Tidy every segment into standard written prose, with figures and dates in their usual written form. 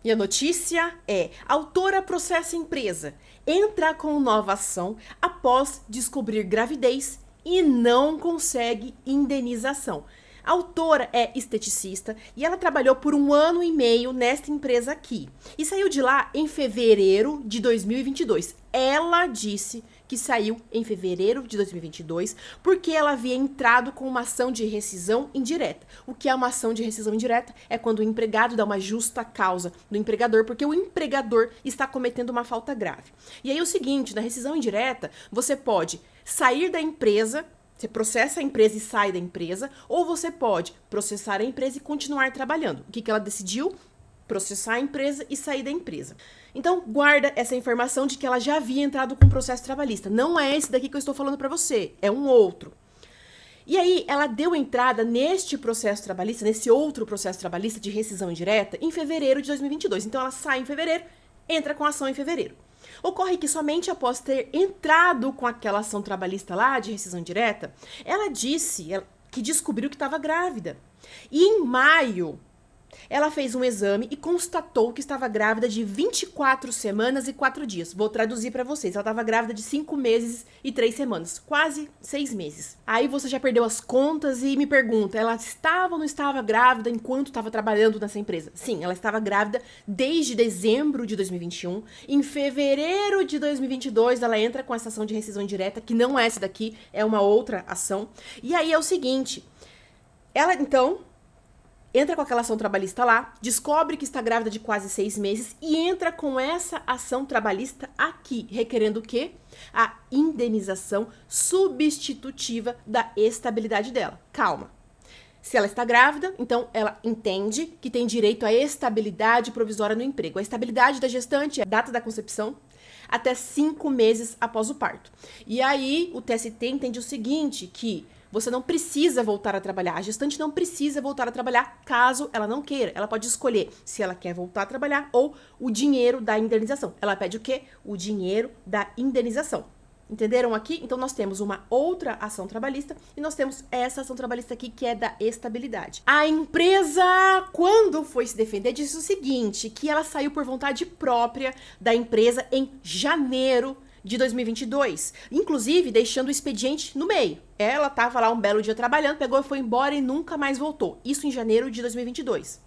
E a notícia é: a autora processa a empresa, entra com nova ação após descobrir gravidez e não consegue indenização. A autora é esteticista e ela trabalhou por 1 ano e meio nesta empresa aqui. E saiu de lá em fevereiro de 2022. Ela disse que saiu em fevereiro de 2022 porque ela havia entrado com uma ação de rescisão indireta. O que é uma ação de rescisão indireta? É quando o empregado dá uma justa causa do empregador porque o empregador está cometendo uma falta grave. E aí é o seguinte, na rescisão indireta, você pode sair da empresa. Você processa a empresa e sai da empresa, ou você pode processar a empresa e continuar trabalhando. O que ela decidiu? Processar a empresa e sair da empresa. Então, guarda essa informação de que ela já havia entrado com processo trabalhista. Não é esse daqui que eu estou falando para você, é um outro. E aí, ela deu entrada neste processo trabalhista, nesse outro processo trabalhista de rescisão indireta, em fevereiro de 2022. Então, ela sai em fevereiro, entra com ação em fevereiro. Ocorre que somente após ter entrado com aquela ação trabalhista lá, de rescisão direta, ela disse que descobriu que estava grávida. E em maio, ela fez um exame e constatou que estava grávida de 24 semanas e 4 dias. Vou traduzir para vocês. Ela estava grávida de 5 meses e 3 semanas. Quase 6 meses. Aí você já perdeu as contas e me pergunta, ela estava ou não estava grávida enquanto estava trabalhando nessa empresa? Sim, ela estava grávida desde dezembro de 2021. Em fevereiro de 2022, ela entra com essa ação de rescisão indireta, que não é essa daqui, é uma outra ação. E aí é o seguinte, ela então entra com aquela ação trabalhista lá, descobre que está grávida de quase 6 meses e entra com essa ação trabalhista aqui, requerendo o quê? A indenização substitutiva da estabilidade dela. Calma. Se ela está grávida, então ela entende que tem direito à estabilidade provisória no emprego. A estabilidade da gestante é a data da concepção até 5 meses após o parto. E aí o TST entende o seguinte, que você não precisa voltar a trabalhar. A gestante não precisa voltar a trabalhar caso ela não queira. Ela pode escolher se ela quer voltar a trabalhar ou o dinheiro da indenização. Ela pede o quê? O dinheiro da indenização. Entenderam aqui? Então, nós temos uma outra ação trabalhista e nós temos essa ação trabalhista aqui que é da estabilidade. A empresa, quando foi se defender, disse o seguinte, que ela saiu por vontade própria da empresa em janeiro de 2022, inclusive deixando o expediente no meio. Ela estava lá um belo dia trabalhando, pegou e foi embora e nunca mais voltou. Isso em janeiro de 2022.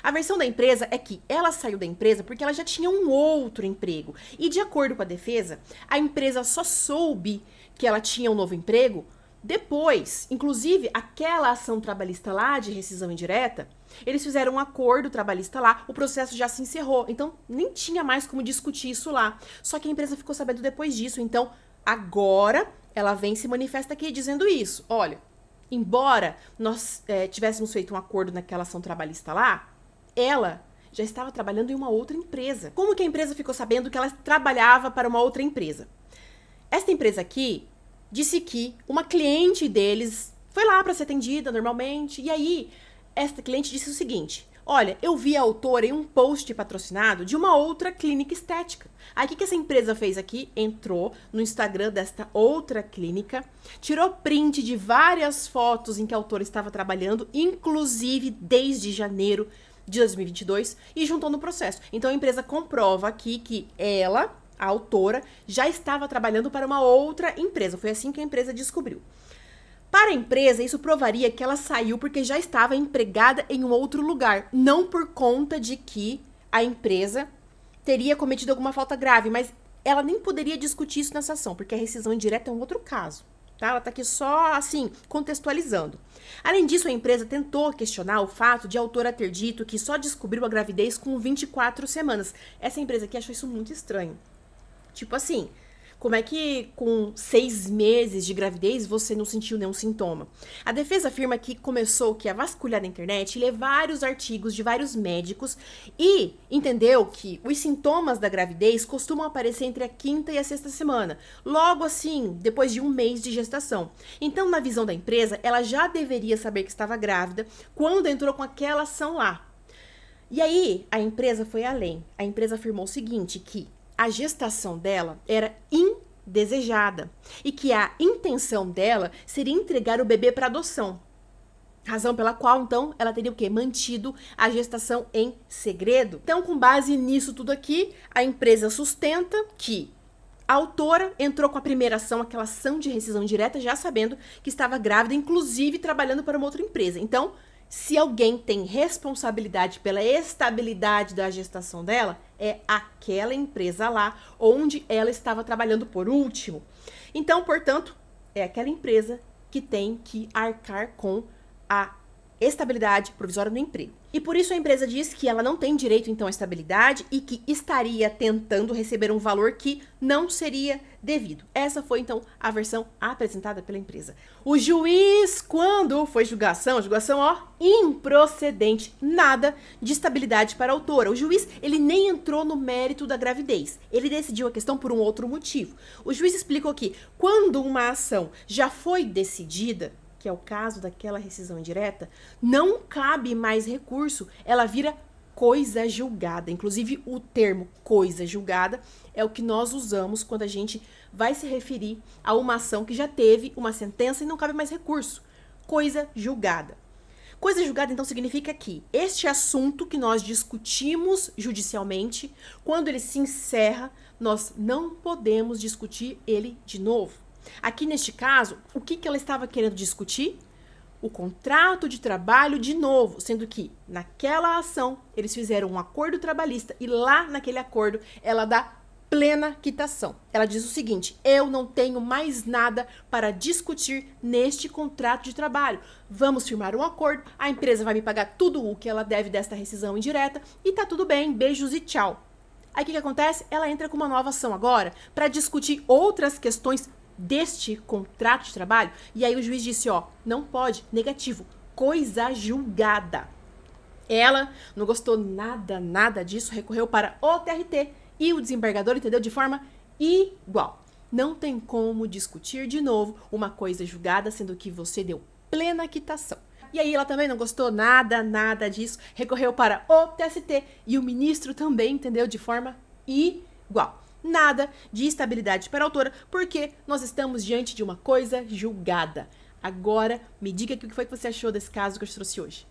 A versão da empresa é que ela saiu da empresa porque ela já tinha um outro emprego. E de acordo com a defesa, a empresa só soube que ela tinha um novo emprego depois. Inclusive, aquela ação trabalhista lá de rescisão indireta, eles fizeram um acordo trabalhista lá, o processo já se encerrou. Então, nem tinha mais como discutir isso lá. Só que a empresa ficou sabendo depois disso. Então, agora, ela vem e se manifesta aqui dizendo isso. Olha, embora nós tivéssemos feito um acordo naquela ação trabalhista lá, ela já estava trabalhando em uma outra empresa. Como que a empresa ficou sabendo que ela trabalhava para uma outra empresa? Esta empresa aqui disse que uma cliente deles foi lá para ser atendida normalmente, e aí esta cliente disse o seguinte: olha, eu vi a autora em um post patrocinado de uma outra clínica estética. Aí o que essa empresa fez aqui? Entrou no Instagram desta outra clínica, tirou print de várias fotos em que a autora estava trabalhando, inclusive desde janeiro de 2022, e juntou no processo. Então a empresa comprova aqui que ela, a autora, já estava trabalhando para uma outra empresa. Foi assim que a empresa descobriu. Para a empresa, isso provaria que ela saiu porque já estava empregada em um outro lugar, não por conta de que a empresa teria cometido alguma falta grave, mas ela nem poderia discutir isso nessa ação, porque a rescisão indireta é um outro caso. Tá? Ela está aqui só, assim, contextualizando. Além disso, a empresa tentou questionar o fato de a autora ter dito que só descobriu a gravidez com 24 semanas. Essa empresa aqui achou isso muito estranho. Tipo assim, como é que com 6 meses de gravidez você não sentiu nenhum sintoma? A defesa afirma que começou a vasculhar na internet e ler vários artigos de vários médicos e entendeu que os sintomas da gravidez costumam aparecer entre a 5ª e a 6ª semana, logo assim, depois de 1 mês de gestação. Então, na visão da empresa, ela já deveria saber que estava grávida quando entrou com aquela ação lá. E aí, a empresa foi além. A empresa afirmou o seguinte, que a gestação dela era indesejada e que a intenção dela seria entregar o bebê para adoção. Razão pela qual, então, ela teria o quê? Mantido a gestação em segredo. Então, com base nisso tudo aqui, a empresa sustenta que a autora entrou com a primeira ação, aquela ação de rescisão direta, já sabendo que estava grávida, inclusive trabalhando para uma outra empresa. Então, se alguém tem responsabilidade pela estabilidade da gestação dela, é aquela empresa lá onde ela estava trabalhando por último. Então, portanto, é aquela empresa que tem que arcar com a estabilidade provisória no emprego. E por isso a empresa diz que ela não tem direito, então, à estabilidade e que estaria tentando receber um valor que não seria devido. Essa foi, então, a versão apresentada pela empresa. O juiz, quando foi julgação, ó, improcedente, nada de estabilidade para a autora. O juiz, ele nem entrou no mérito da gravidez. Ele decidiu a questão por um outro motivo. O juiz explicou que quando uma ação já foi decidida, que é o caso daquela rescisão indireta, não cabe mais recurso, ela vira coisa julgada. Inclusive, o termo coisa julgada é o que nós usamos quando a gente vai se referir a uma ação que já teve uma sentença e não cabe mais recurso. Coisa julgada. Coisa julgada, então, significa que este assunto que nós discutimos judicialmente, quando ele se encerra, nós não podemos discutir ele de novo. Aqui, neste caso, o que ela estava querendo discutir? O contrato de trabalho de novo, sendo que naquela ação eles fizeram um acordo trabalhista e lá naquele acordo ela dá plena quitação. Ela diz o seguinte: eu não tenho mais nada para discutir neste contrato de trabalho. Vamos firmar um acordo, a empresa vai me pagar tudo o que ela deve desta rescisão indireta e tá tudo bem, beijos e tchau. Aí o que acontece? Ela entra com uma nova ação agora para discutir outras questões deste contrato de trabalho, e aí o juiz disse, ó, não pode, negativo, coisa julgada. Ela não gostou nada disso, recorreu para o TRT e o desembargador entendeu de forma igual. Não tem como discutir de novo uma coisa julgada, sendo que você deu plena quitação. E aí ela também não gostou nada disso, recorreu para o TST e o ministro também entendeu de forma igual. Nada de estabilidade para a autora, porque nós estamos diante de uma coisa julgada. Agora, me diga o que foi que você achou desse caso que eu te trouxe hoje.